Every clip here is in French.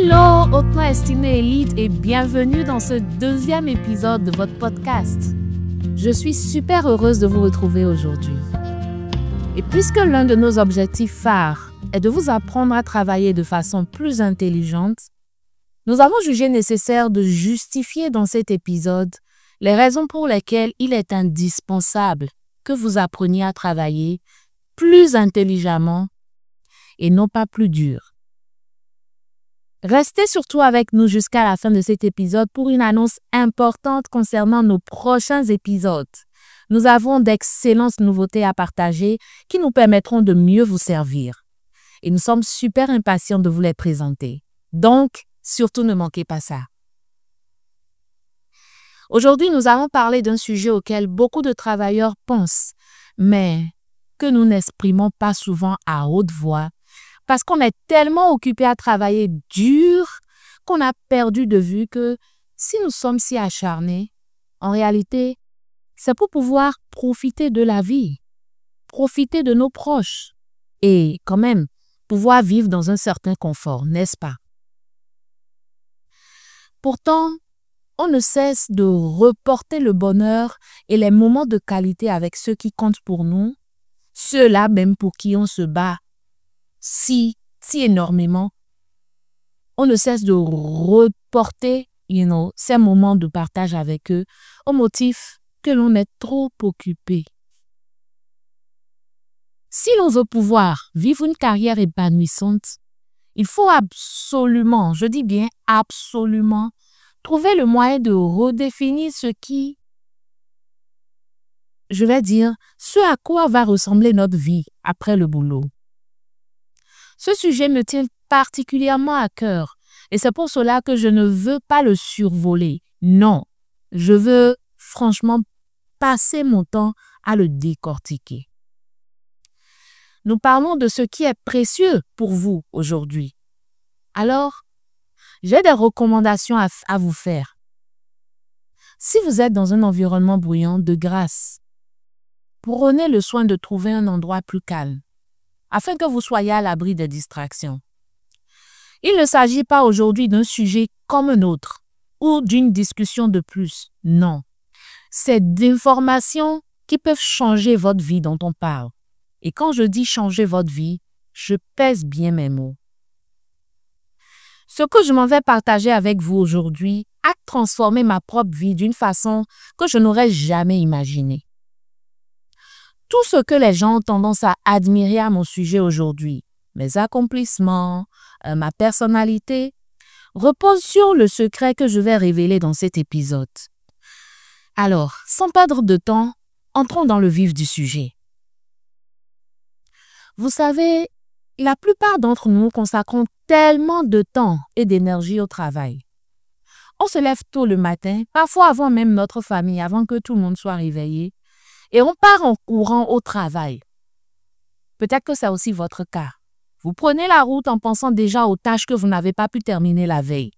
Hello, hautement estimé élite et bienvenue dans ce deuxième épisode de votre podcast. Je suis super heureuse de vous retrouver aujourd'hui. Et puisque l'un de nos objectifs phares est de vous apprendre à travailler de façon plus intelligente, nous avons jugé nécessaire de justifier dans cet épisode les raisons pour lesquelles il est indispensable que vous appreniez à travailler plus intelligemment et non pas plus dur. Restez surtout avec nous jusqu'à la fin de cet épisode pour une annonce importante concernant nos prochains épisodes. Nous avons d'excellentes nouveautés à partager qui nous permettront de mieux vous servir. Et nous sommes super impatients de vous les présenter. Donc, surtout ne manquez pas ça. Aujourd'hui, nous allons parler d'un sujet auquel beaucoup de travailleurs pensent, mais que nous n'exprimons pas souvent à haute voix parce qu'on est tellement occupé à travailler dur qu'on a perdu de vue que si nous sommes si acharnés, en réalité, c'est pour pouvoir profiter de la vie, profiter de nos proches et quand même pouvoir vivre dans un certain confort, n'est-ce pas? Pourtant, on ne cesse de reporter le bonheur et les moments de qualité avec ceux qui comptent pour nous, ceux-là même pour qui on se bat si énormément. On ne cesse de reporter, ces moments de partage avec eux au motif que l'on est trop occupé. Si l'on veut pouvoir vivre une carrière épanouissante, il faut absolument, je dis bien absolument, trouver le moyen de redéfinir ce à quoi va ressembler notre vie après le boulot. Ce sujet me tient particulièrement à cœur et c'est pour cela que je ne veux pas le survoler. Non, je veux franchement passer mon temps à le décortiquer. Nous parlons de ce qui est précieux pour vous aujourd'hui. Alors, j'ai des recommandations à vous faire. Si vous êtes dans un environnement bruyant, de grâce, prenez le soin de trouver un endroit plus calme, afin que vous soyez à l'abri des distractions. Il ne s'agit pas aujourd'hui d'un sujet comme un autre ou d'une discussion de plus. Non, c'est d'informations qui peuvent changer votre vie dont on parle. Et quand je dis changer votre vie, je pèse bien mes mots. Ce que je m'en vais partager avec vous aujourd'hui a transformé ma propre vie d'une façon que je n'aurais jamais imaginée. Tout ce que les gens ont tendance à admirer à mon sujet aujourd'hui, mes accomplissements, ma personnalité, repose sur le secret que je vais révéler dans cet épisode. Alors, sans perdre de temps, entrons dans le vif du sujet. Vous savez, la plupart d'entre nous consacrons tellement de temps et d'énergie au travail. On se lève tôt le matin, parfois avant même notre famille, avant que tout le monde soit réveillé, et on part en courant au travail. Peut-être que c'est aussi votre cas. Vous prenez la route en pensant déjà aux tâches que vous n'avez pas pu terminer la veille.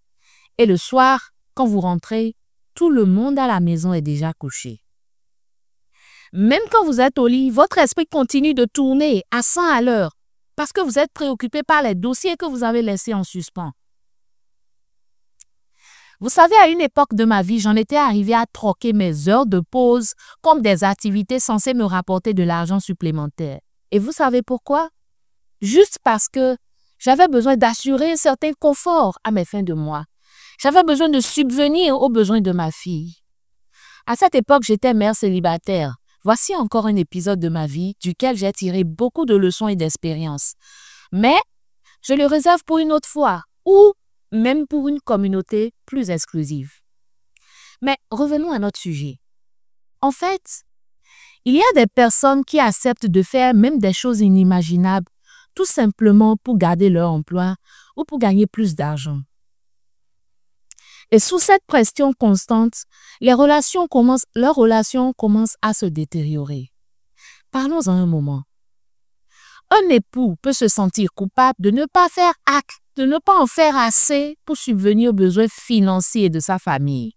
Et le soir, quand vous rentrez, tout le monde à la maison est déjà couché. Même quand vous êtes au lit, votre esprit continue de tourner à 100 à l'heure parce que vous êtes préoccupé par les dossiers que vous avez laissés en suspens. Vous savez, à une époque de ma vie, j'en étais arrivée à troquer mes heures de pause comme des activités censées me rapporter de l'argent supplémentaire. Et vous savez pourquoi? Juste parce que j'avais besoin d'assurer un certain confort à mes fins de mois. J'avais besoin de subvenir aux besoins de ma fille. À cette époque, j'étais mère célibataire. Voici encore un épisode de ma vie duquel j'ai tiré beaucoup de leçons et d'expériences. Mais je le réserve pour une autre fois ou même pour une communauté plus exclusive. Mais revenons à notre sujet. En fait, il y a des personnes qui acceptent de faire même des choses inimaginables tout simplement pour garder leur emploi ou pour gagner plus d'argent. Et sous cette pression constante, leurs relations commencent à se détériorer. Parlons-en un moment. Un époux peut se sentir coupable de ne pas en faire assez pour subvenir aux besoins financiers de sa famille.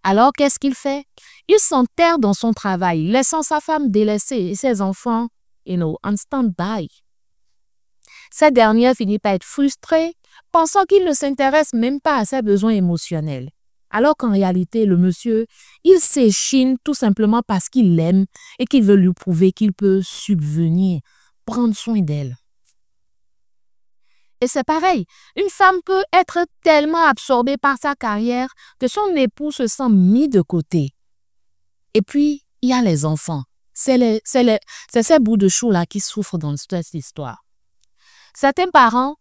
Alors, qu'est-ce qu'il fait? Il s'enterre dans son travail, laissant sa femme délaissée et ses enfants, en stand-by. Cette dernière finit par être frustrée pensant qu'il ne s'intéresse même pas à ses besoins émotionnels. Alors qu'en réalité, le monsieur, il s'échine tout simplement parce qu'il l'aime et qu'il veut lui prouver qu'il peut subvenir, prendre soin d'elle. Et c'est pareil, une femme peut être tellement absorbée par sa carrière que son époux se sent mis de côté. Et puis, il y a les enfants. C'est ces bouts de chou-là qui souffrent dans cette histoire. Certains parents,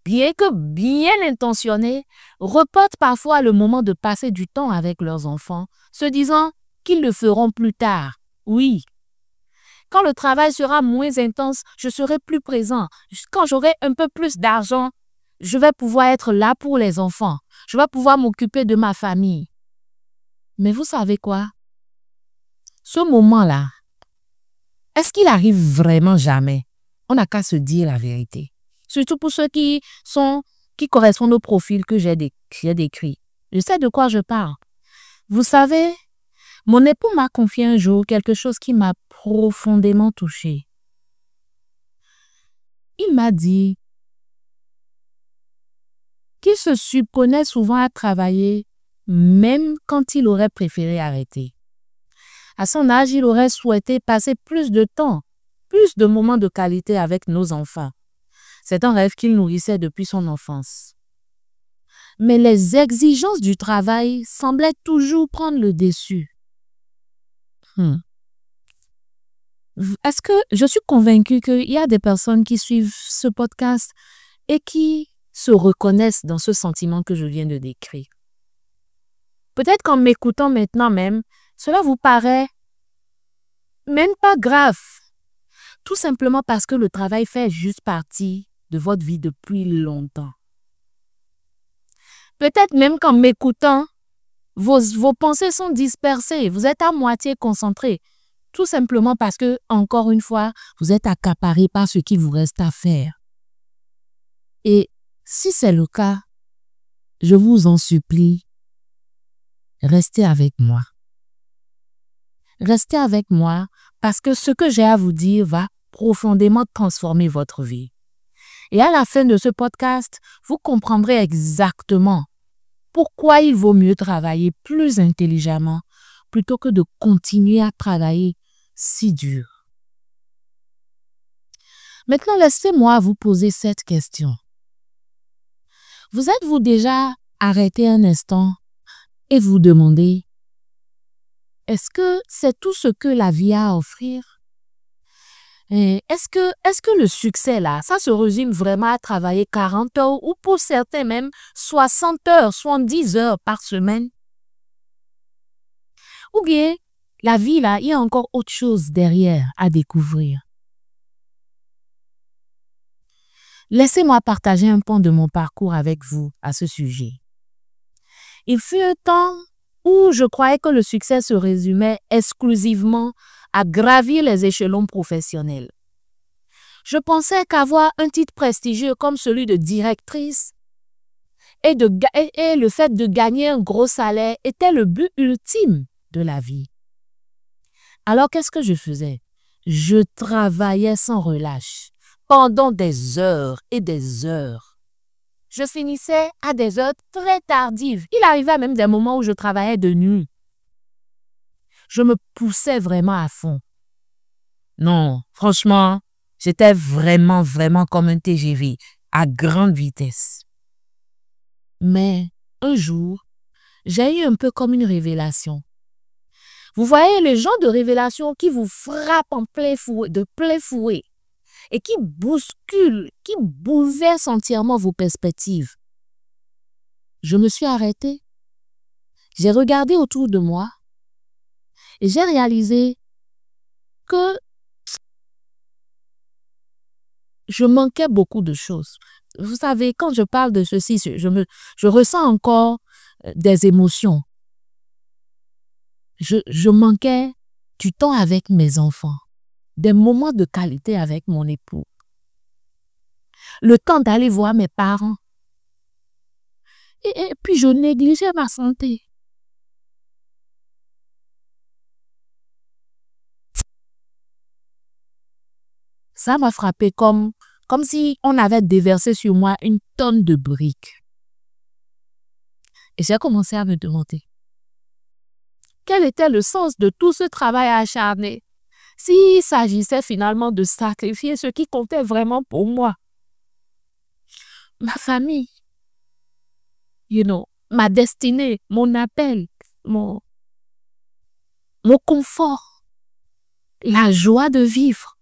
bien que bien intentionnés, reportent parfois le moment de passer du temps avec leurs enfants, se disant qu'ils le feront plus tard. Oui. Quand le travail sera moins intense, je serai plus présent. Quand j'aurai un peu plus d'argent, je vais pouvoir être là pour les enfants. Je vais pouvoir m'occuper de ma famille. Mais vous savez quoi? Ce moment-là, est-ce qu'il arrive vraiment jamais? On n'a qu'à se dire la vérité. Surtout pour ceux qui correspondent au profil que j'ai décrit. Je sais de quoi je parle. Vous savez, mon époux m'a confié un jour quelque chose qui m'a profondément touchée. Il m'a dit qu'il se surprenait souvent à travailler, même quand il aurait préféré arrêter. À son âge, il aurait souhaité passer plus de temps, plus de moments de qualité avec nos enfants. C'est un rêve qu'il nourrissait depuis son enfance. Mais les exigences du travail semblaient toujours prendre le dessus. Est-ce que je suis convaincue qu'il y a des personnes qui suivent ce podcast et qui se reconnaissent dans ce sentiment que je viens de décrire? Peut-être qu'en m'écoutant maintenant même, cela vous paraît même pas grave. Tout simplement parce que le travail fait juste partie de votre vie depuis longtemps. Peut-être même qu'en m'écoutant, vos pensées sont dispersées, vous êtes à moitié concentré. Tout simplement parce que, encore une fois, vous êtes accaparé par ce qu'il vous reste à faire. Et si c'est le cas, je vous en supplie, restez avec moi. Restez avec moi parce que ce que j'ai à vous dire va profondément transformer votre vie. Et à la fin de ce podcast, vous comprendrez exactement pourquoi il vaut mieux travailler plus intelligemment plutôt que de continuer à travailler si dur. Maintenant, laissez-moi vous poser cette question. Vous êtes-vous déjà arrêté un instant et vous demandez, est-ce que c'est tout ce que la vie a à offrir? Et est-ce que le succès là, ça se résume vraiment à travailler 40 heures ou pour certains même 60 heures, 70 heures par semaine? Ou bien, la vie là, il y a encore autre chose derrière à découvrir. Laissez-moi partager un pan de mon parcours avec vous à ce sujet. Il fut un temps où je croyais que le succès se résumait exclusivement à gravir les échelons professionnels. Je pensais qu'avoir un titre prestigieux comme celui de directrice et le fait de gagner un gros salaire était le but ultime de la vie. Alors qu'est-ce que je faisais? Je travaillais sans relâche pendant des heures et des heures. Je finissais à des heures très tardives. Il arrivait même des moments où je travaillais de nuit. Je me poussais vraiment à fond. Non, franchement, j'étais vraiment comme un TGV à grande vitesse. Mais un jour, j'ai eu un peu comme une révélation. Vous voyez le genre de révélation qui vous frappe de plein fouet et qui bouscule, qui bouleverse entièrement vos perspectives. Je me suis arrêtée. J'ai regardé autour de moi et j'ai réalisé que je manquais beaucoup de choses. Vous savez, quand je parle de ceci, je ressens encore des émotions. Je manquais du temps avec mes enfants, des moments de qualité avec mon époux, le temps d'aller voir mes parents. Et puis je négligeais ma santé. Ça m'a frappé comme comme si on avait déversé sur moi une tonne de briques. Et j'ai commencé à me demander quel était le sens de tout ce travail acharné s'il s'agissait finalement de sacrifier ce qui comptait vraiment pour moi. Ma famille, ma destinée, mon appel, mon confort, la joie de vivre,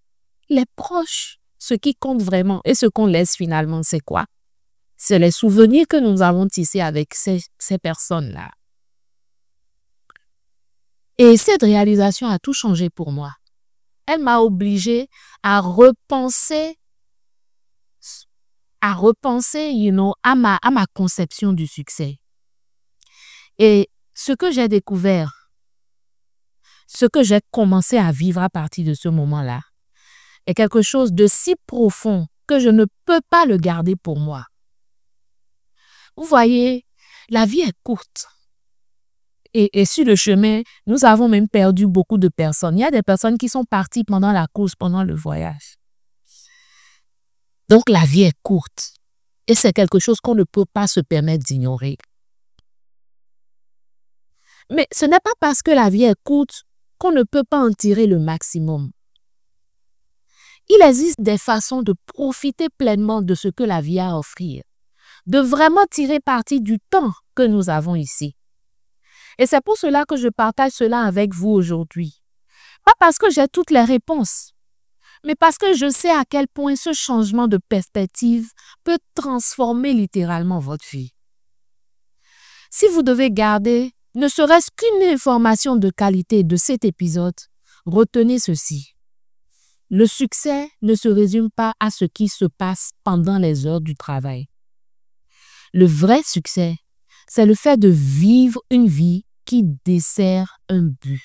les proches. Ce qui compte vraiment et ce qu'on laisse finalement, c'est quoi? C'est les souvenirs que nous avons tissés avec ces personnes-là. Et cette réalisation a tout changé pour moi. Elle m'a obligée à repenser, à ma conception du succès. Et ce que j'ai découvert, ce que j'ai commencé à vivre à partir de ce moment-là, est quelque chose de si profond que je ne peux pas le garder pour moi. Vous voyez, la vie est courte. Et sur le chemin, nous avons même perdu beaucoup de personnes. Il y a des personnes qui sont parties pendant la course, pendant le voyage. Donc la vie est courte. Et c'est quelque chose qu'on ne peut pas se permettre d'ignorer. Mais ce n'est pas parce que la vie est courte qu'on ne peut pas en tirer le maximum. Il existe des façons de profiter pleinement de ce que la vie a à offrir, de vraiment tirer parti du temps que nous avons ici. Et c'est pour cela que je partage cela avec vous aujourd'hui. Pas parce que j'ai toutes les réponses, mais parce que je sais à quel point ce changement de perspective peut transformer littéralement votre vie. Si vous devez garder ne serait-ce qu'une information de qualité de cet épisode, retenez ceci. Le succès ne se résume pas à ce qui se passe pendant les heures du travail. Le vrai succès, c'est le fait de vivre une vie qui dessert un but.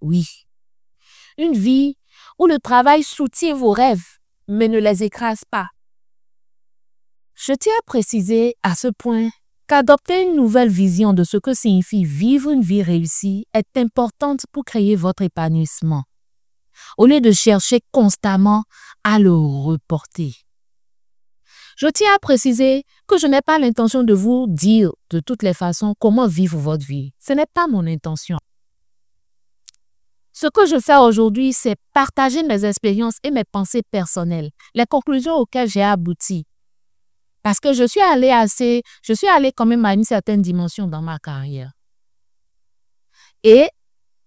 Oui, une vie où le travail soutient vos rêves, mais ne les écrase pas. Je tiens à préciser à ce point qu'adopter une nouvelle vision de ce que signifie vivre une vie réussie est importante pour créer votre épanouissement, au lieu de chercher constamment à le reporter. Je tiens à préciser que je n'ai pas l'intention de vous dire de toutes les façons comment vivre votre vie. Ce n'est pas mon intention. Ce que je fais aujourd'hui, c'est partager mes expériences et mes pensées personnelles, les conclusions auxquelles j'ai abouti. Parce que je suis allée quand même à une certaine dimension dans ma carrière. Et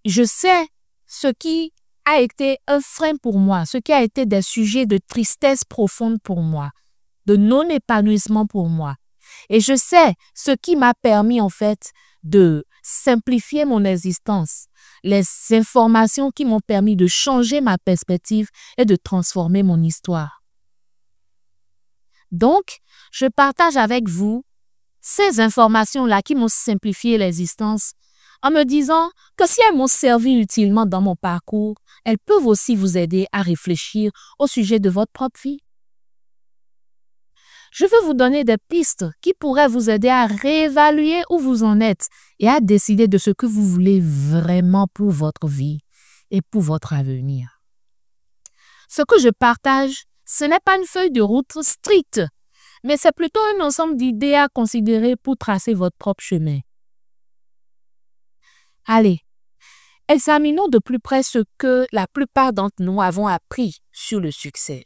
je sais ce qui a été un frein pour moi, ce qui a été des sujets de tristesse profonde pour moi, de non-épanouissement pour moi. Et je sais ce qui m'a permis en fait de simplifier mon existence, les informations qui m'ont permis de changer ma perspective et de transformer mon histoire. Donc, je partage avec vous ces informations-là qui m'ont simplifié l'existence en me disant que si elles m'ont servi utilement dans mon parcours, elles peuvent aussi vous aider à réfléchir au sujet de votre propre vie. Je veux vous donner des pistes qui pourraient vous aider à réévaluer où vous en êtes et à décider de ce que vous voulez vraiment pour votre vie et pour votre avenir. Ce que je partage, ce n'est pas une feuille de route stricte, mais c'est plutôt un ensemble d'idées à considérer pour tracer votre propre chemin. Allez, examinons de plus près ce que la plupart d'entre nous avons appris sur le succès.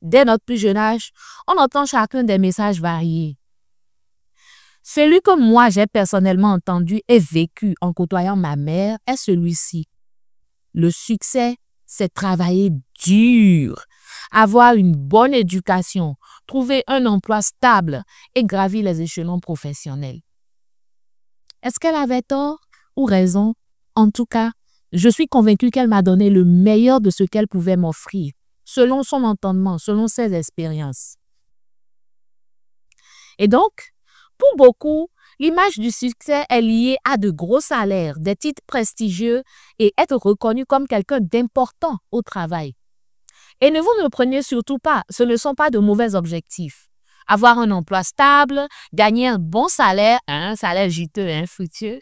Dès notre plus jeune âge, on entend chacun des messages variés. Celui que moi j'ai personnellement entendu et vécu en côtoyant ma mère est celui-ci. Le succès, c'est travailler dur, avoir une bonne éducation, trouver un emploi stable et gravir les échelons professionnels. Est-ce qu'elle avait tort ou raison? En tout cas, je suis convaincue qu'elle m'a donné le meilleur de ce qu'elle pouvait m'offrir, selon son entendement, selon ses expériences. Et donc, pour beaucoup, l'image du succès est liée à de gros salaires, des titres prestigieux et être reconnu comme quelqu'un d'important au travail. Et ne vous ne preniez surtout pas, ce ne sont pas de mauvais objectifs. Avoir un emploi stable, gagner un bon salaire, un salaire juteux et fructueux,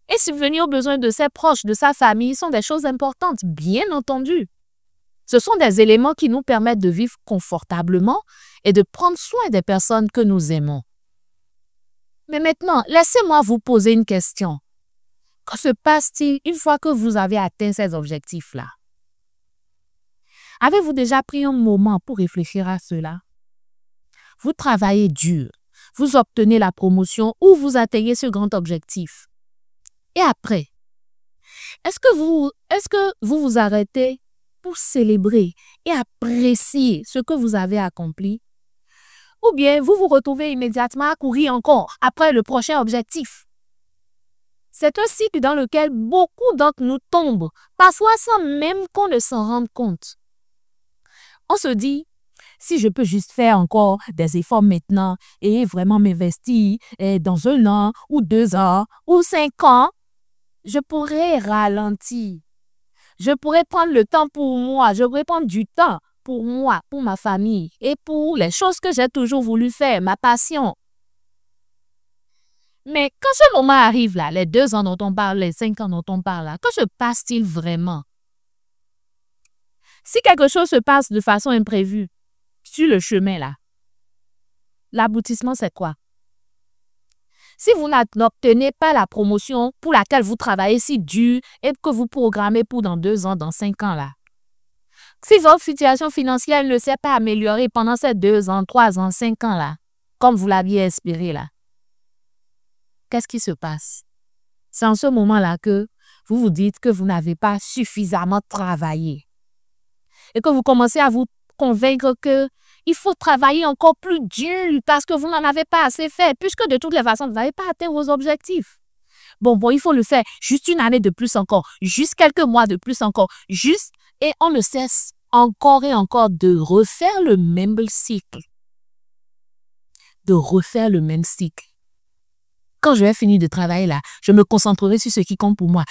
et subvenir aux besoins de ses proches, de sa famille sont des choses importantes, bien entendu. Ce sont des éléments qui nous permettent de vivre confortablement et de prendre soin des personnes que nous aimons. Mais maintenant, laissez-moi vous poser une question. Que se passe-t-il une fois que vous avez atteint ces objectifs-là? Avez-vous déjà pris un moment pour réfléchir à cela? Vous travaillez dur, vous obtenez la promotion ou vous atteignez ce grand objectif. Et après, est-ce que vous vous arrêtez pour célébrer et apprécier ce que vous avez accompli? Ou bien vous vous retrouvez immédiatement à courir encore après le prochain objectif? C'est un cycle dans lequel beaucoup d'entre nous tombent, parfois sans même qu'on ne s'en rende compte. On se dit, si je peux juste faire encore des efforts maintenant et vraiment m'investir dans 1 an ou 2 ans ou 5 ans, je pourrais ralentir. Je pourrais prendre le temps pour moi. Je pourrais prendre du temps pour moi, pour ma famille et pour les choses que j'ai toujours voulu faire, ma passion. Mais quand ce moment arrive là, les 2 ans dont on parle, les 5 ans dont on parle là, que se passe-t-il vraiment? Si quelque chose se passe de façon imprévue sur le chemin là, l'aboutissement c'est quoi? Si vous n'obtenez pas la promotion pour laquelle vous travaillez si dur et que vous programmez pour dans 2 ans, dans 5 ans là, si votre situation financière ne s'est pas améliorée pendant ces 2 ans, 3 ans, 5 ans là, comme vous l'aviez espéré là, qu'est-ce qui se passe? C'est en ce moment-là que vous vous dites que vous n'avez pas suffisamment travaillé et que vous commencez à vous convaincre que il faut travailler encore plus dur parce que vous n'en avez pas assez fait, puisque de toutes les façons, vous n'avez pas atteint vos objectifs. Bon, il faut le faire juste 1 année de plus encore, juste quelques mois de plus encore, et on ne cesse encore et encore de refaire le même cycle. De refaire le même cycle. Quand je vais finir de travailler là, je me concentrerai sur ce qui compte pour moi.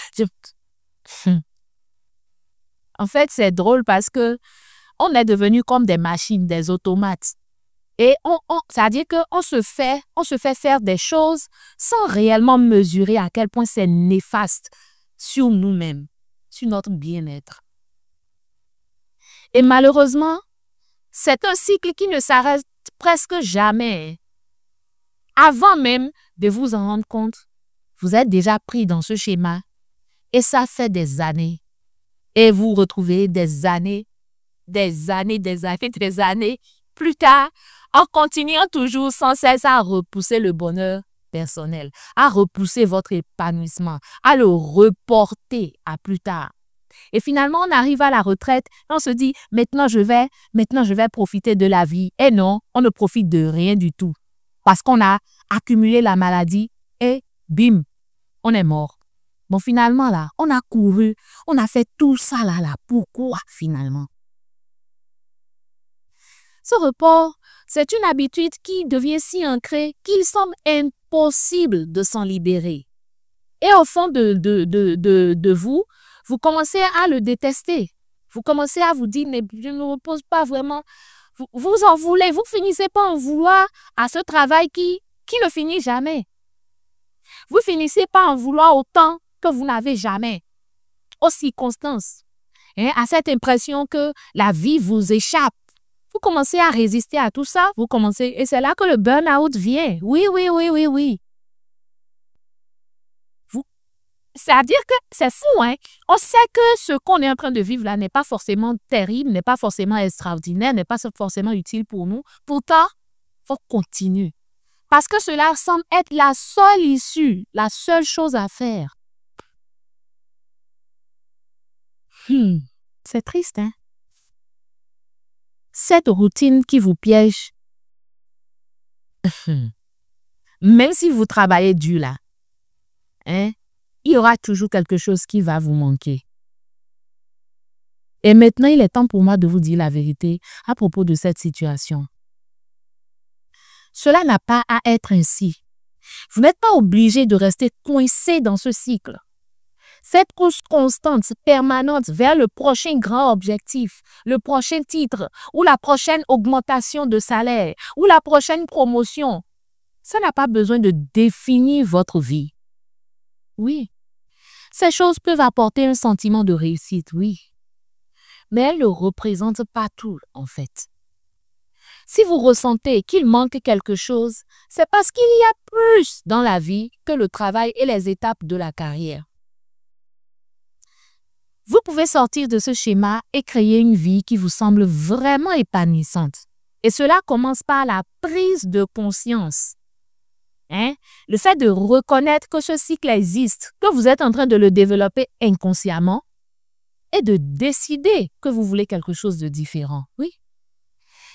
En fait, c'est drôle parce que on est devenu comme des machines, des automates. Et c'est-à-dire qu'on se fait faire des choses sans réellement mesurer à quel point c'est néfaste sur nous-mêmes, sur notre bien-être. Et malheureusement, c'est un cycle qui ne s'arrête presque jamais. Avant même de vous en rendre compte, vous êtes déjà pris dans ce schéma et ça fait des années. Et vous retrouvez des années plus tard, en continuant toujours sans cesse à repousser le bonheur personnel, à repousser votre épanouissement, à le reporter à plus tard. Et finalement, on arrive à la retraite et on se dit, maintenant je vais profiter de la vie. Et non, on ne profite de rien du tout. Parce qu'on a accumulé la maladie et bim, on est mort. Bon, finalement, là, on a couru, on a fait tout ça là. Pourquoi finalement? Ce report, c'est une habitude qui devient si ancrée qu'il semble impossible de s'en libérer. Et au fond de vous, vous commencez à le détester. Vous commencez à vous dire, mais je ne me repose pas vraiment. Vous en voulez, vous finissez pas en vouloir à ce travail qui ne finit jamais. Vous finissez pas en vouloir autant que vous n'avez jamais, aux circonstances, à cette impression que la vie vous échappe. Vous commencez à résister à tout ça, et c'est là que le burn-out vient. Oui. C'est-à-dire que c'est fou, hein? On sait que ce qu'on est en train de vivre là n'est pas forcément terrible, n'est pas forcément extraordinaire, n'est pas forcément utile pour nous. Pourtant, il faut continuer. Parce que cela semble être la seule issue, la seule chose à faire. C'est triste, hein? Cette routine qui vous piège, même si vous travaillez dur là, il y aura toujours quelque chose qui va vous manquer. Et maintenant, il est temps pour moi de vous dire la vérité à propos de cette situation. Cela n'a pas à être ainsi. Vous n'êtes pas obligé de rester coincé dans ce cycle. Cette course constante, permanente vers le prochain grand objectif, le prochain titre, ou la prochaine augmentation de salaire, ou la prochaine promotion, ça n'a pas besoin de définir votre vie. Oui, ces choses peuvent apporter un sentiment de réussite, oui. mais elle ne représente pas tout, en fait. Si vous ressentez qu'il manque quelque chose, c'est parce qu'il y a plus dans la vie que le travail et les étapes de la carrière. Vous pouvez sortir de ce schéma et créer une vie qui vous semble vraiment épanouissante. Et cela commence par la prise de conscience. Le fait de reconnaître que ce cycle existe, que vous êtes en train de le développer inconsciemment et de décider que vous voulez quelque chose de différent. Oui.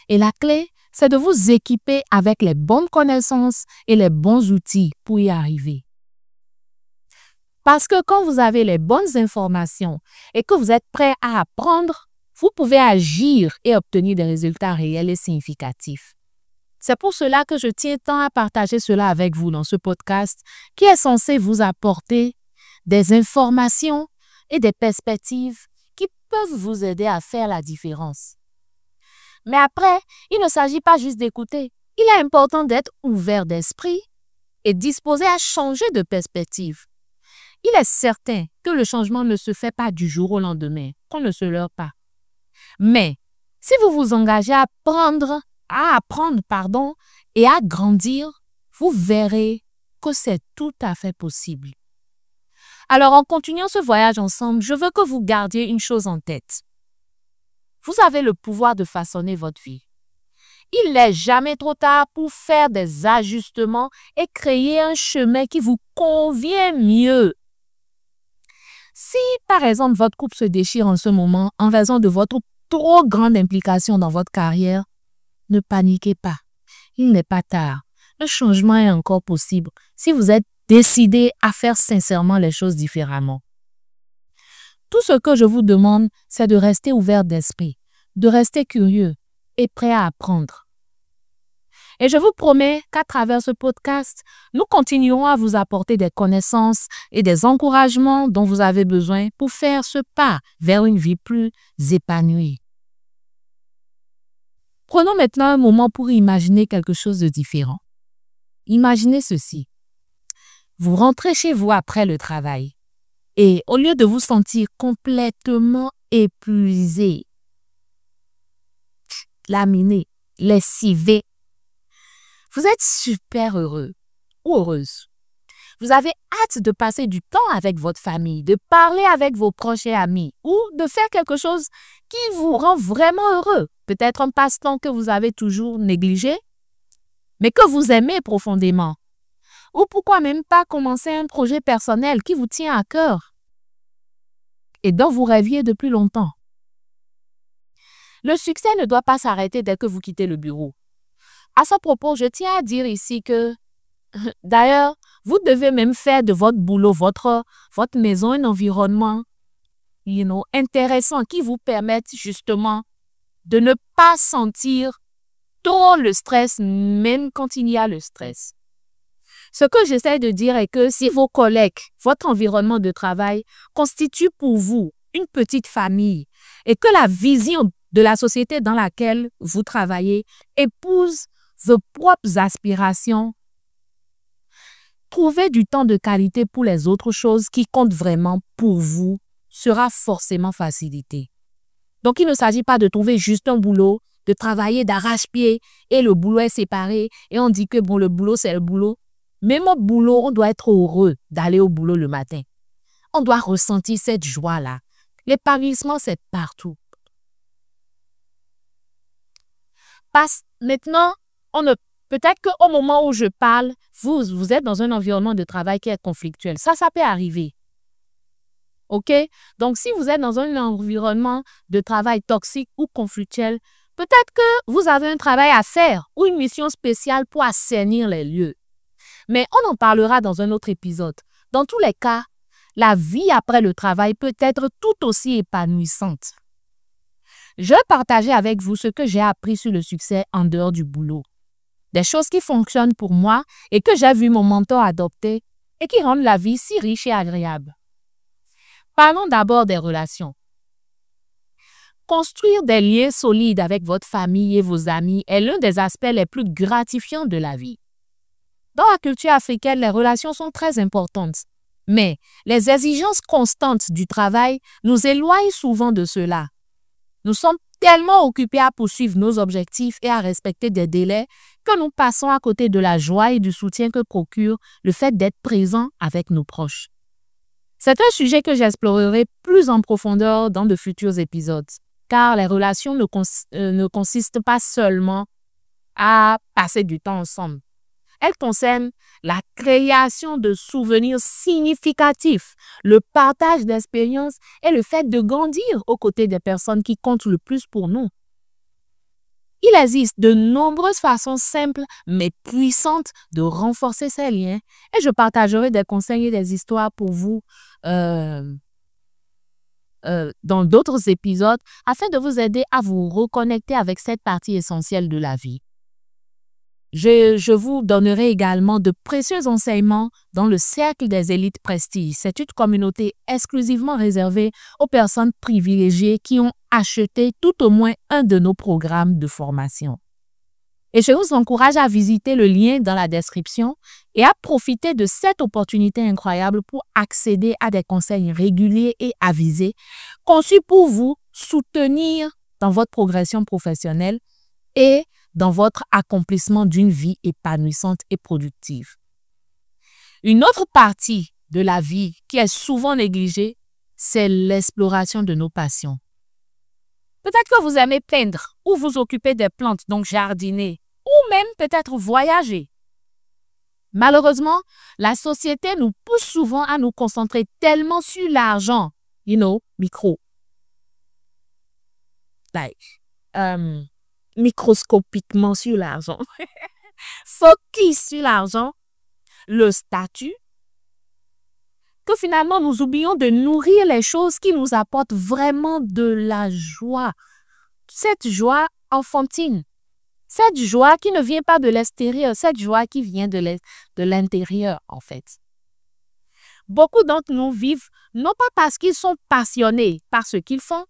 Et la clé, c'est de vous équiper avec les bonnes connaissances et les bons outils pour y arriver. Parce que quand vous avez les bonnes informations et que vous êtes prêt à apprendre, vous pouvez agir et obtenir des résultats réels et significatifs. C'est pour cela que je tiens tant à partager cela avec vous dans ce podcast qui est censé vous apporter des informations et des perspectives qui peuvent vous aider à faire la différence. Mais après, il ne s'agit pas juste d'écouter. Il est important d'être ouvert d'esprit et disposé à changer de perspective. Il est certain que le changement ne se fait pas du jour au lendemain, qu'on ne se leurre pas. Mais si vous vous engagez à apprendre et à grandir, vous verrez que c'est tout à fait possible. Alors, en continuant ce voyage ensemble, je veux que vous gardiez une chose en tête. Vous avez le pouvoir de façonner votre vie. Il n'est jamais trop tard pour faire des ajustements et créer un chemin qui vous convient mieux. Si, par exemple, votre couple se déchire en ce moment en raison de votre trop grande implication dans votre carrière, ne paniquez pas. Il n'est pas tard. Le changement est encore possible si vous êtes décidé à faire sincèrement les choses différemment. Tout ce que je vous demande, c'est de rester ouvert d'esprit, de rester curieux et prêt à apprendre. Et je vous promets qu'à travers ce podcast, nous continuerons à vous apporter des connaissances et des encouragements dont vous avez besoin pour faire ce pas vers une vie plus épanouie. Prenons maintenant un moment pour imaginer quelque chose de différent. Imaginez ceci. Vous rentrez chez vous après le travail et au lieu de vous sentir complètement épuisé, laminé, lessivé, vous êtes super heureux ou heureuse. Vous avez hâte de passer du temps avec votre famille, de parler avec vos proches et amis ou de faire quelque chose qui vous rend vraiment heureux. Peut-être un passe-temps que vous avez toujours négligé, mais que vous aimez profondément. Ou pourquoi même pas commencer un projet personnel qui vous tient à cœur et dont vous rêviez depuis longtemps. Le succès ne doit pas s'arrêter dès que vous quittez le bureau. À ce propos, je tiens à dire ici que, d'ailleurs, vous devez même faire de votre boulot, votre maison, un environnement intéressant qui vous permette justement de ne pas sentir trop le stress, même quand il y a le stress. Ce que j'essaie de dire est que si vos collègues, votre environnement de travail constitue pour vous une petite famille et que la vision de la société dans laquelle vous travaillez épouse vos propres aspirations, trouver du temps de qualité pour les autres choses qui comptent vraiment pour vous sera forcément facilité. Donc, il ne s'agit pas de trouver juste un boulot, de travailler d'arrache-pied et le boulot est séparé et on dit que bon, le boulot, c'est le boulot. Même au boulot, on doit être heureux d'aller au boulot le matin. On doit ressentir cette joie-là. L'épanouissement, c'est partout. Maintenant, peut-être qu'au moment où je parle, vous êtes dans un environnement de travail qui est conflictuel. Ça peut arriver. OK? Donc, si vous êtes dans un environnement de travail toxique ou conflictuel, peut-être que vous avez un travail à faire ou une mission spéciale pour assainir les lieux. Mais on en parlera dans un autre épisode. Dans tous les cas, la vie après le travail peut être tout aussi épanouissante. Je vais partager avec vous ce que j'ai appris sur le succès en dehors du boulot. Des choses qui fonctionnent pour moi et que j'ai vu mon mentor adopter et qui rendent la vie si riche et agréable. Parlons d'abord des relations. Construire des liens solides avec votre famille et vos amis est l'un des aspects les plus gratifiants de la vie. Dans la culture africaine, les relations sont très importantes, mais les exigences constantes du travail nous éloignent souvent de cela. Nous sommes tellement occupés à poursuivre nos objectifs et à respecter des délais que nous passons à côté de la joie et du soutien que procure le fait d'être présent avec nos proches. C'est un sujet que j'explorerai plus en profondeur dans de futurs épisodes, car les relations ne consistent pas seulement à passer du temps ensemble. Elles concernent la création de souvenirs significatifs, le partage d'expériences et le fait de grandir aux côtés des personnes qui comptent le plus pour nous. Il existe de nombreuses façons simples mais puissantes de renforcer ces liens et je partagerai des conseils et des histoires pour vous dans d'autres épisodes afin de vous aider à vous reconnecter avec cette partie essentielle de la vie. Je vous donnerai également de précieux enseignements dans le cercle des élites prestige. C'est une communauté exclusivement réservée aux personnes privilégiées qui ont acheté tout au moins un de nos programmes de formation. Et je vous encourage à visiter le lien dans la description et à profiter de cette opportunité incroyable pour accéder à des conseils réguliers et avisés conçus pour vous soutenir dans votre progression professionnelle et dans votre accomplissement d'une vie épanouissante et productive. Une autre partie de la vie qui est souvent négligée, c'est l'exploration de nos passions. Peut-être que vous aimez peindre ou vous occuper des plantes, donc jardiner, ou même peut-être voyager. Malheureusement, la société nous pousse souvent à nous concentrer tellement sur l'argent, micro. Microscopiquement sur l'argent. Focus sur l'argent, le statut, que finalement nous oublions de nourrir les choses qui nous apportent vraiment de la joie. Cette joie enfantine, cette joie qui ne vient pas de l'extérieur, cette joie qui vient de l'intérieur en fait. Beaucoup d'entre nous vivent non pas parce qu'ils sont passionnés par ce qu'ils font,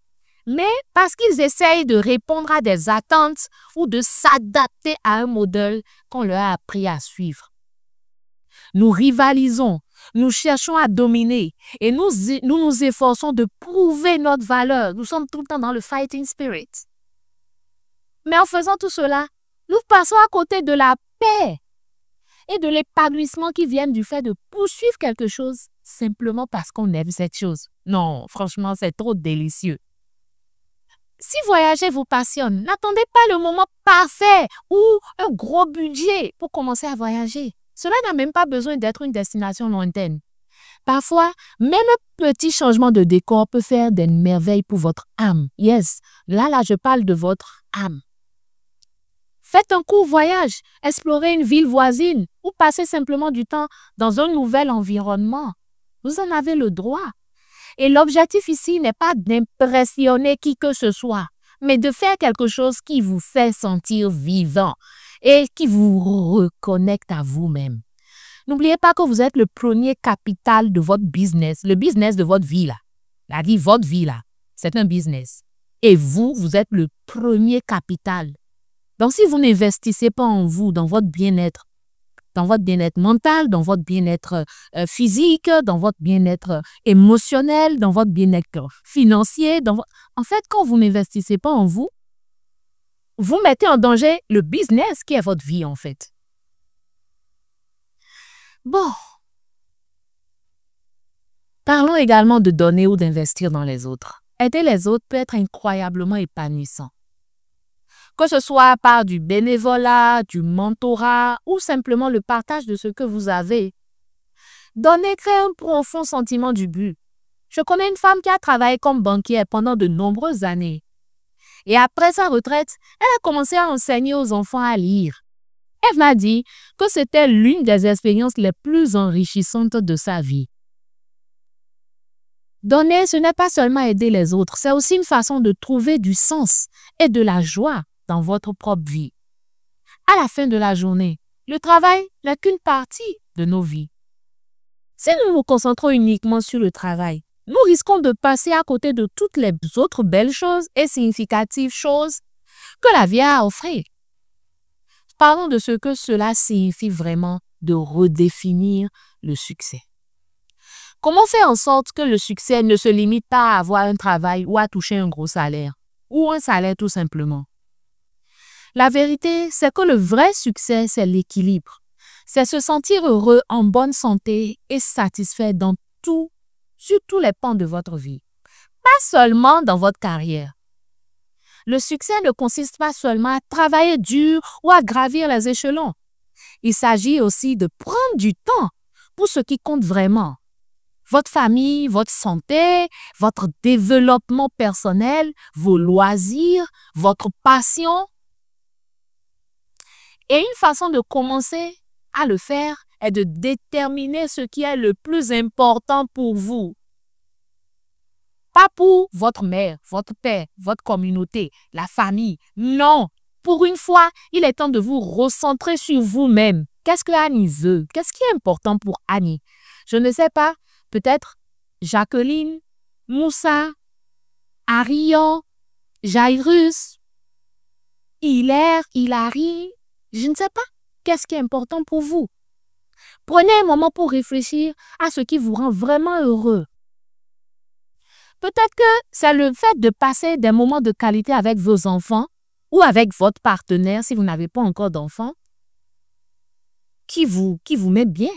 mais parce qu'ils essayent de répondre à des attentes ou de s'adapter à un modèle qu'on leur a appris à suivre. Nous rivalisons, nous cherchons à dominer et nous nous efforçons de prouver notre valeur. Nous sommes tout le temps dans le fighting spirit. Mais en faisant tout cela, nous passons à côté de la paix et de l'épanouissement qui viennent du fait de poursuivre quelque chose simplement parce qu'on aime cette chose. Non, franchement, c'est trop délicieux. Si voyager vous passionne, n'attendez pas le moment parfait ou un gros budget pour commencer à voyager. Cela n'a même pas besoin d'être une destination lointaine. Parfois, même un petit changement de décor peut faire des merveilles pour votre âme. Yes, là, je parle de votre âme. Faites un court voyage, explorez une ville voisine ou passez simplement du temps dans un nouvel environnement. Vous en avez le droit. Et l'objectif ici n'est pas d'impressionner qui que ce soit, mais de faire quelque chose qui vous fait sentir vivant et qui vous reconnecte à vous-même. N'oubliez pas que vous êtes le premier capital de votre business, le business de votre vie là. Votre vie là, c'est un business. Et vous êtes le premier capital. Donc si vous n'investissez pas en vous, dans votre bien-être mental, dans votre bien-être physique, dans votre bien-être émotionnel, dans votre bien-être financier. En fait, quand vous n'investissez pas en vous, vous mettez en danger le business qui est votre vie en fait. Bon. Parlons également de donner ou d'investir dans les autres. Aider les autres peut être incroyablement épanouissant. Que ce soit par du bénévolat, du mentorat ou simplement le partage de ce que vous avez. Donner crée un profond sentiment du but. Je connais une femme qui a travaillé comme banquière pendant de nombreuses années. Et après sa retraite, elle a commencé à enseigner aux enfants à lire. Elle m'a dit que c'était l'une des expériences les plus enrichissantes de sa vie. Donner, ce n'est pas seulement aider les autres, c'est aussi une façon de trouver du sens et de la joie dans votre propre vie. À la fin de la journée, le travail n'est qu'une partie de nos vies. Si nous nous concentrons uniquement sur le travail, nous risquons de passer à côté de toutes les autres belles choses et significatives choses que la vie a à offrir. Parlons de ce que cela signifie vraiment de redéfinir le succès. Comment faire en sorte que le succès ne se limite pas à avoir un travail ou à toucher un gros salaire? ou un salaire tout simplement. La vérité, c'est que le vrai succès, c'est l'équilibre. C'est se sentir heureux, en bonne santé et satisfait sur tous les pans de votre vie. Pas seulement dans votre carrière. Le succès ne consiste pas seulement à travailler dur ou à gravir les échelons. Il s'agit aussi de prendre du temps pour ce qui compte vraiment. Votre famille, votre santé, votre développement personnel, vos loisirs, votre passion. Et une façon de commencer à le faire est de déterminer ce qui est le plus important pour vous. Pas pour votre mère, votre père, votre communauté, la famille. Non, pour une fois, il est temps de vous recentrer sur vous-même. Qu'est-ce que Annie veut? Qu'est-ce qui est important pour Annie? Je ne sais pas, peut-être Jacqueline, Moussa, Arion, Jairus, Hilaire, Hilary, je ne sais pas. Qu'est-ce qui est important pour vous? Prenez un moment pour réfléchir à ce qui vous rend vraiment heureux. Peut-être que c'est le fait de passer des moments de qualité avec vos enfants ou avec votre partenaire si vous n'avez pas encore d'enfants qui vous met bien.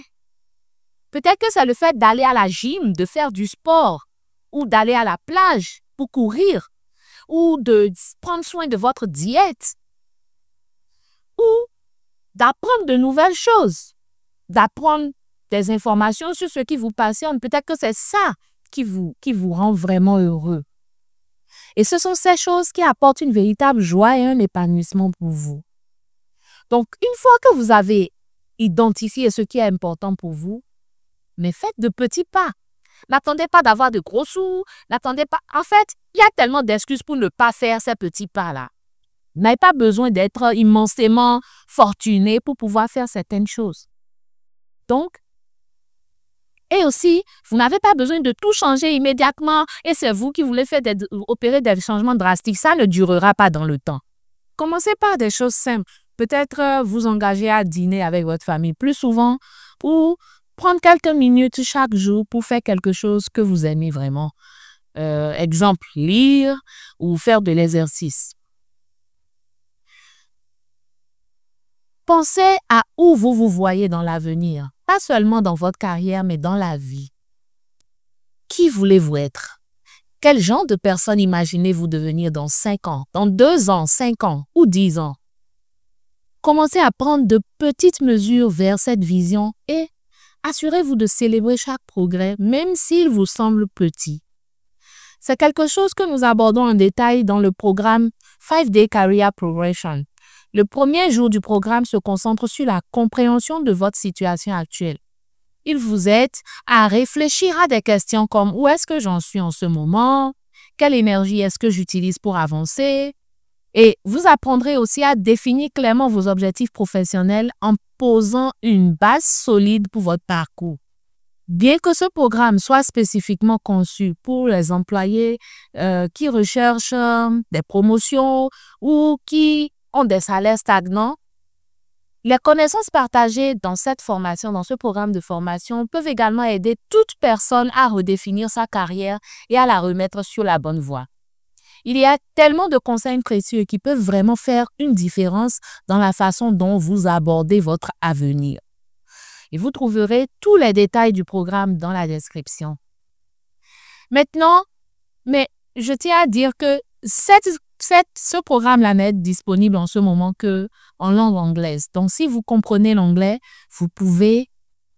Peut-être que c'est le fait d'aller à la gym, de faire du sport ou d'aller à la plage pour courir ou de prendre soin de votre diète ou d'apprendre de nouvelles choses, d'apprendre des informations sur ce qui vous passionne. Peut-être que c'est ça qui vous rend vraiment heureux. Et ce sont ces choses qui apportent une véritable joie et un épanouissement pour vous. Donc, une fois que vous avez identifié ce qui est important pour vous, mais faites de petits pas. N'attendez pas d'avoir de gros sous. N'attendez pas. En fait, il y a tellement d'excuses pour ne pas faire ces petits pas-là. Vous n'avez pas besoin d'être immensément fortuné pour pouvoir faire certaines choses. Donc, et aussi, vous n'avez pas besoin de tout changer immédiatement et c'est vous qui voulez opérer des changements drastiques. Ça ne durera pas dans le temps. Commencez par des choses simples. Peut-être vous engager à dîner avec votre famille plus souvent ou prendre quelques minutes chaque jour pour faire quelque chose que vous aimez vraiment. Exemple, lire ou faire de l'exercice. Pensez à où vous vous voyez dans l'avenir. Pas seulement dans votre carrière, mais dans la vie. Qui voulez-vous être? Quel genre de personne imaginez-vous devenir dans 5 ans, dans 2 ans, 5 ans ou 10 ans? Commencez à prendre de petites mesures vers cette vision et assurez-vous de célébrer chaque progrès, même s'il vous semble petit. C'est quelque chose que nous abordons en détail dans le programme 5-Day Career Progression. Le premier jour du programme se concentre sur la compréhension de votre situation actuelle. Il vous aide à réfléchir à des questions comme où est-ce que j'en suis en ce moment, quelle énergie est-ce que j'utilise pour avancer, et vous apprendrez aussi à définir clairement vos objectifs professionnels en posant une base solide pour votre parcours. Bien que ce programme soit spécifiquement conçu pour les employés qui recherchent des promotions ou qui ont des salaires stagnants, les connaissances partagées dans cette formation, dans ce programme de formation, peuvent également aider toute personne à redéfinir sa carrière et à la remettre sur la bonne voie. Il y a tellement de conseils précieux qui peuvent vraiment faire une différence dans la façon dont vous abordez votre avenir. Et vous trouverez tous les détails du programme dans la description. Maintenant, mais je tiens à dire que ce programme-là n'est disponible en ce moment qu'en langue anglaise. Donc, si vous comprenez l'anglais,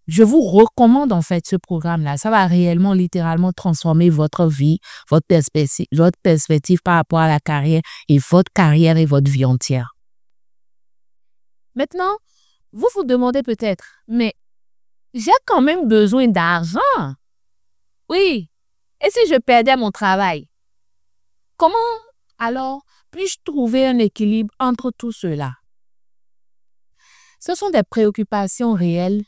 je vous recommande en fait ce programme-là. Ça va réellement, littéralement transformer votre vie, votre perspective par rapport à la carrière et votre carrière et votre vie entière. Maintenant, vous vous demandez peut-être, mais j'ai quand même besoin d'argent. Oui, et si je perdais mon travail? Comment alors puis-je trouver un équilibre entre tout cela? Ce sont des préoccupations réelles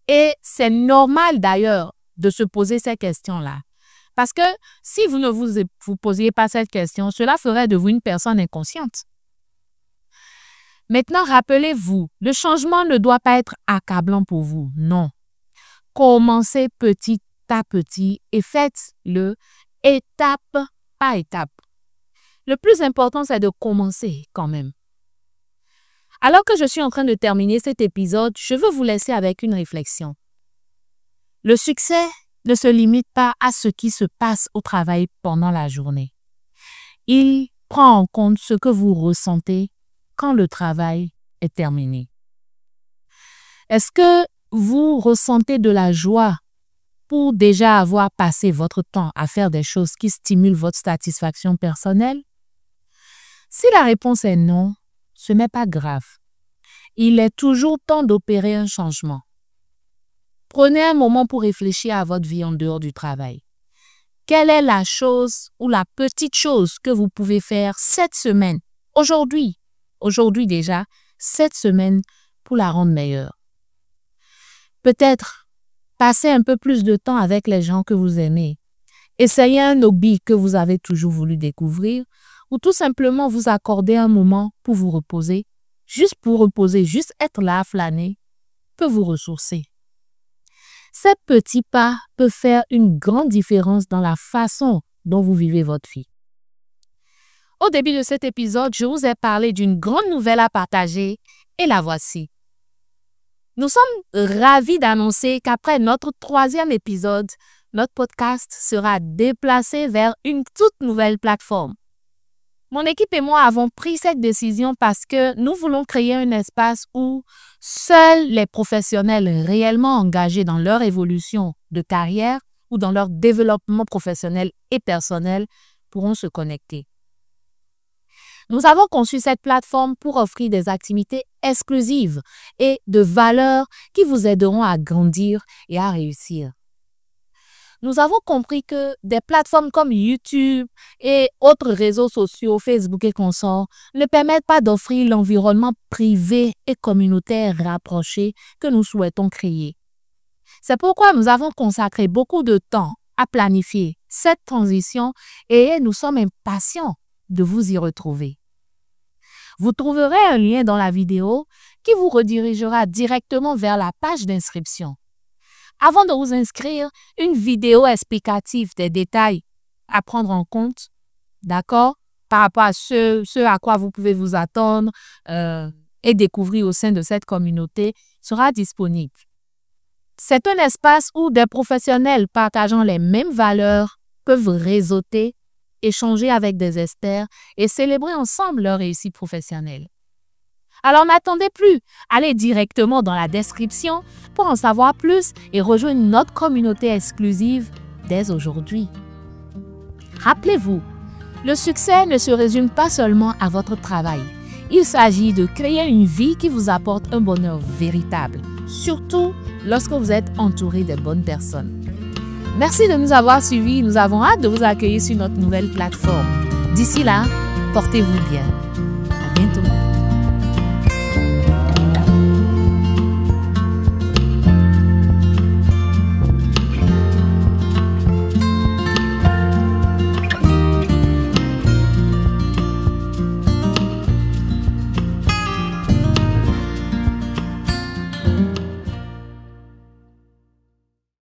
et c'est normal d'ailleurs de se poser ces questions-là. Parce que si vous ne vous posiez pas cette question, cela ferait de vous une personne inconsciente. Maintenant, rappelez-vous, le changement ne doit pas être accablant pour vous, non. Commencez petit à petit et faites-le étape par étape. Le plus important, c'est de commencer quand même. Alors que je suis en train de terminer cet épisode, je veux vous laisser avec une réflexion. Le succès ne se limite pas à ce qui se passe au travail pendant la journée. Il prend en compte ce que vous ressentez quand le travail est terminé. Est-ce que vous ressentez de la joie pour déjà avoir passé votre temps à faire des choses qui stimulent votre satisfaction personnelle? Si la réponse est non, ce n'est pas grave. Il est toujours temps d'opérer un changement. Prenez un moment pour réfléchir à votre vie en dehors du travail. Quelle est la chose ou la petite chose que vous pouvez faire cette semaine, aujourd'hui déjà, cette semaine pour la rendre meilleure? Peut-être passer un peu plus de temps avec les gens que vous aimez. Essayez un hobby que vous avez toujours voulu découvrir ou tout simplement vous accorder un moment pour vous reposer. Juste pour reposer, juste être là à flâner, peut vous ressourcer. Ces petits pas peuvent faire une grande différence dans la façon dont vous vivez votre vie. Au début de cet épisode, je vous ai parlé d'une grande nouvelle à partager et la voici. Nous sommes ravis d'annoncer qu'après notre 3e épisode, notre podcast sera déplacé vers une toute nouvelle plateforme. Mon équipe et moi avons pris cette décision parce que nous voulons créer un espace où seuls les professionnels réellement engagés dans leur évolution de carrière ou dans leur développement professionnel et personnel pourront se connecter. Nous avons conçu cette plateforme pour offrir des activités exclusives et de valeur qui vous aideront à grandir et à réussir. Nous avons compris que des plateformes comme YouTube et autres réseaux sociaux, Facebook et consorts, ne permettent pas d'offrir l'environnement privé et communautaire rapproché que nous souhaitons créer. C'est pourquoi nous avons consacré beaucoup de temps à planifier cette transition et nous sommes impatients de vous y retrouver. Vous trouverez un lien dans la vidéo qui vous redirigera directement vers la page d'inscription. Avant de vous inscrire, une vidéo explicative des détails à prendre en compte, d'accord, par rapport à ce à quoi vous pouvez vous attendre et découvrir au sein de cette communauté sera disponible. C'est un espace où des professionnels partageant les mêmes valeurs peuvent réseauter, échanger avec des experts et célébrer ensemble leur réussite professionnelle. Alors n'attendez plus, allez directement dans la description pour en savoir plus et rejoindre notre communauté exclusive dès aujourd'hui. Rappelez-vous, le succès ne se résume pas seulement à votre travail. Il s'agit de créer une vie qui vous apporte un bonheur véritable, surtout lorsque vous êtes entouré de bonnes personnes. Merci de nous avoir suivis, nous avons hâte de vous accueillir sur notre nouvelle plateforme. D'ici là, portez-vous bien. À bientôt.